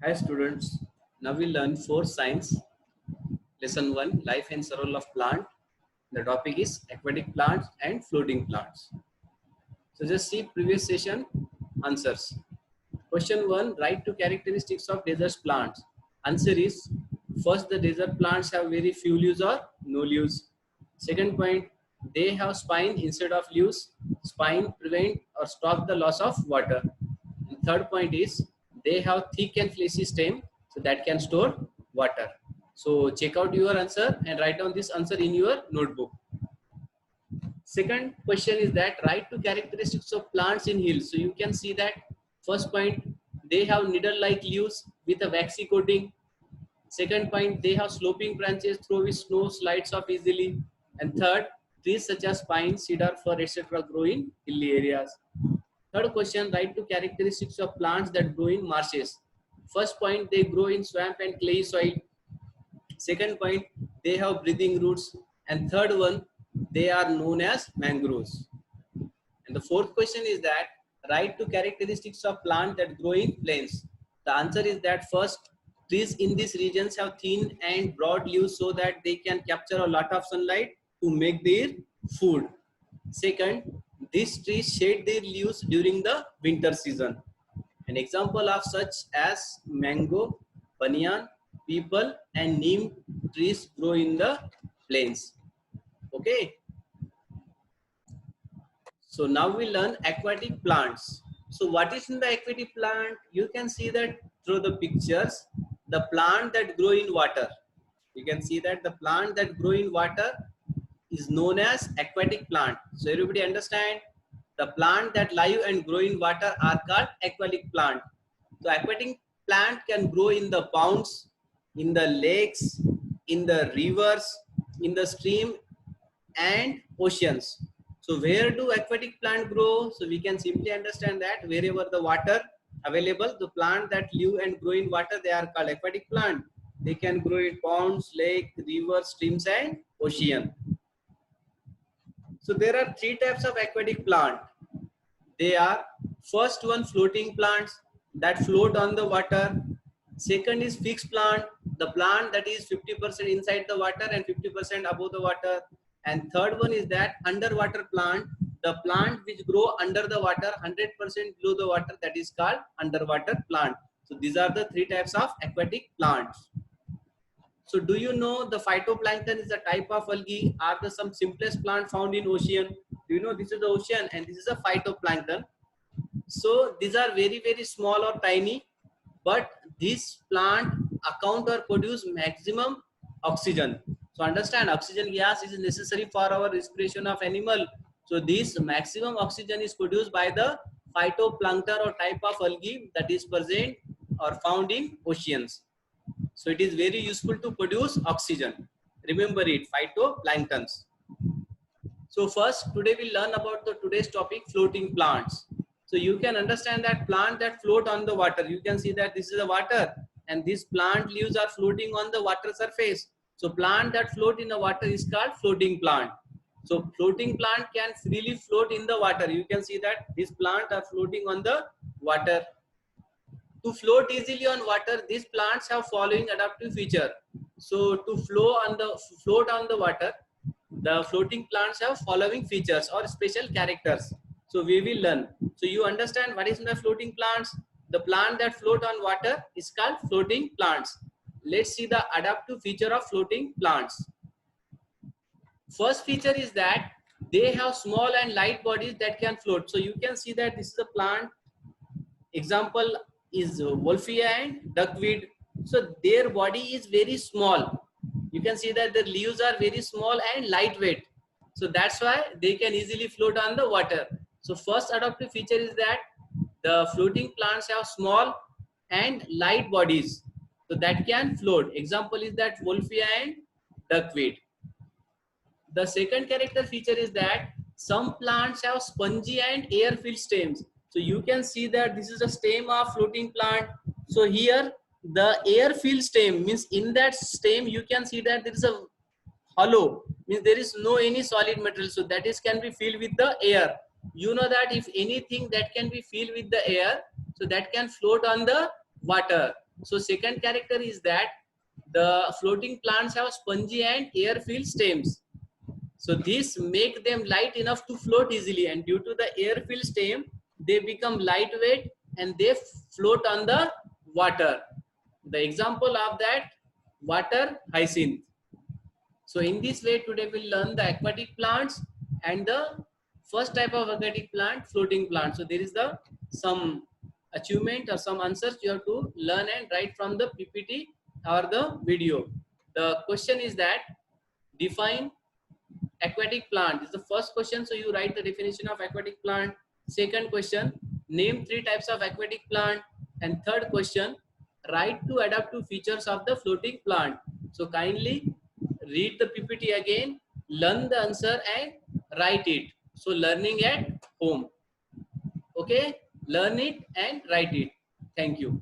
Hi students, now we learn 4 science. Lesson 1, life and survival of plant. The topic is aquatic plants and floating plants. So just see previous session answers. Question 1, write 2 characteristics of desert plants. Answer is, first the desert plants have very few leaves or no leaves. Second point, they have spine instead of leaves. Spine prevent or stop the loss of water. And third point is, they have thick and fleshy stem so that can store water. So check out your answer and write down this answer in your notebook. Second question is that write 2 characteristics of plants in hills. So you can see that first point, they have needle-like leaves with a waxy coating. Second point, they have sloping branches through which snow slides off easily. And third, trees such as pine, cedar, fir, etc. grow in hilly areas. Third question, write 2 characteristics of plants that grow in marshes. First point, they grow in swamp and clay soil. Second point, they have breathing roots. And third one, they are known as mangroves. And the fourth question is that write 2 characteristics of plants that grow in plains. The answer is that first, trees in these regions have thin and broad leaves so that they can capture a lot of sunlight to make their food. Second, these trees shade their leaves during the winter season. An example of such as mango, banyan, peepal and neem trees grow in the plains. Okay. So now we learn aquatic plants. So what is in the aquatic plant? You can see that through the pictures, the plant that grow in water. You can see that the plant that grow in water is known as aquatic plant. So everybody understand? The plant that live and grow in water are called aquatic plant. So aquatic plant can grow in the ponds, in the lakes, in the rivers, in the stream and oceans. So where do aquatic plant grow? So we can simply understand that wherever the water available, the plant that live and grow in water, they are called aquatic plant. They can grow in ponds, lake, rivers, streams and ocean. So there are 3 types of aquatic plant. They are first one floating plants that float on the water. Second is fixed plant, the plant that is 50% inside the water and 50% above the water. And third one is that underwater plant, the plant which grow under the water 100% below the water, that is called underwater plant. So these are the 3 types of aquatic plants. So do you know the phytoplankton is a type of algae, are the some simplest plant found in ocean? Do you know this is the ocean and this is a phytoplankton? So these are very, very small or tiny, but this plant account or produce maximum oxygen. So understand, oxygen gas is necessary for our respiration of animal. So this maximum oxygen is produced by the phytoplankton or type of algae that is present or found in oceans. So it is very useful to produce oxygen. Remember it, phytoplanktons. So first, today we learn about the today's topic, floating plants. So you can understand that plant that float on the water. You can see that this is the water and these plant leaves are floating on the water surface. So plant that float in the water is called floating plant. So floating plant can freely float in the water. You can see that these plants are floating on the water. To float easily on water, these plants have following adaptive feature. So to float on the water, the floating plants have following features or special characters. So we will learn. So you understand what is the floating plants? The plant that float on water is called floating plants. Let's see the adaptive feature of floating plants. First feature is that they have small and light bodies that can float. So you can see that this is a plant. Example is Wolffia and duckweed. So their body is very small. You can see that the leaves are very small and lightweight. So that's why they can easily float on the water. So first adaptive feature is that the floating plants have small and light bodies. So that can float. Example is that Wolffia and duckweed. The second character feature is that some plants have spongy and air-filled stems. So you can see that this is a stem of floating plant. So here the air-filled stem means in that stem you can see that there is a hollow, means there is no any solid material. So that is can be filled with the air. You know that if anything that can be filled with the air, so that can float on the water. So second character is that the floating plants have spongy and air-filled stems. So this make them light enough to float easily, and due to the air-filled stem, they become lightweight and they float on the water. The example of that, water hyacinth. So in this way, today we'll learn the aquatic plants and the first type of aquatic plant, floating plant. So there is the some achievement or some answers you have to learn and write from the PPT or the video. The question is that define aquatic plant is the first question. So you write the definition of aquatic plant. Second question, name 3 types of aquatic plant. And third question, write to adapt to features of the floating plant. So kindly read the PPT again, learn the answer and write it. So learning at home. Okay, learn it and write it. Thank you.